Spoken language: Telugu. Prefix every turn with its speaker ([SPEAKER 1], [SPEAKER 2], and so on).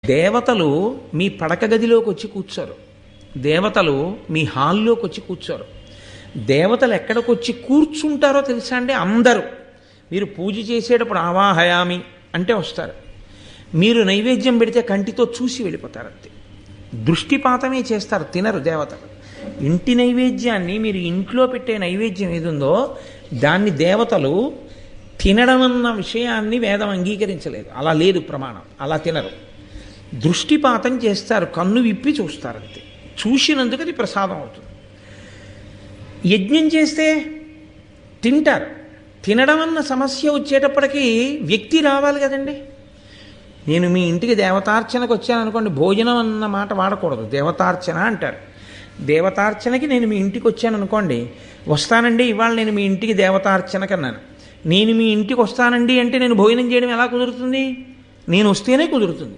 [SPEAKER 1] దేవతలు మీ పడక గదిలోకి వచ్చి కూర్చోరు. దేవతలు మీ హాల్లోకి వచ్చి కూర్చోరు. దేవతలు ఎక్కడికి వచ్చి కూర్చుంటారో తెలుసా అండి? అందరూ మీరు పూజ చేసేటప్పుడు ఆవాహయామి అంటే వస్తారు. మీరు నైవేద్యం పెడితే కంటితో చూసి వెళ్ళిపోతారు. అంతే, దృష్టిపాతమే చేస్తారు, తినరు దేవతలు. ఇంటి నైవేద్యాన్ని, మీరు ఇంట్లో పెట్టే నైవేద్యం ఏది ఉందో దాన్ని దేవతలు తినడం అన్న విషయాన్ని వేదం అంగీకరించలేదు. అలా లేదు ప్రమాణం, అలా తినరు. దృష్టిపాతం చేస్తారు, కన్ను విప్పి చూస్తారు. అంతే, చూసినందుకు అది ప్రసాదం అవుతుంది. యజ్ఞం చేస్తే తింటారు. తినడం అన్న సమస్య వచ్చేటప్పటికీ వ్యక్తి రావాలి కదండి. నేను మీ ఇంటికి దేవతార్చనకు వచ్చాను అనుకోండి, భోజనం అన్న మాట వాడకూడదు, దేవతార్చన అంటారు. దేవతార్చనకి నేను మీ ఇంటికి వచ్చాను అనుకోండి, వస్తానండి ఇవాళ నేను మీ ఇంటికి దేవతార్చనకు అన్నాను. నేను మీ ఇంటికి వస్తానండి అంటే నేను భోజనం చేయడం ఎలా కుదురుతుంది? నేను వస్తేనే కుదురుతుంది.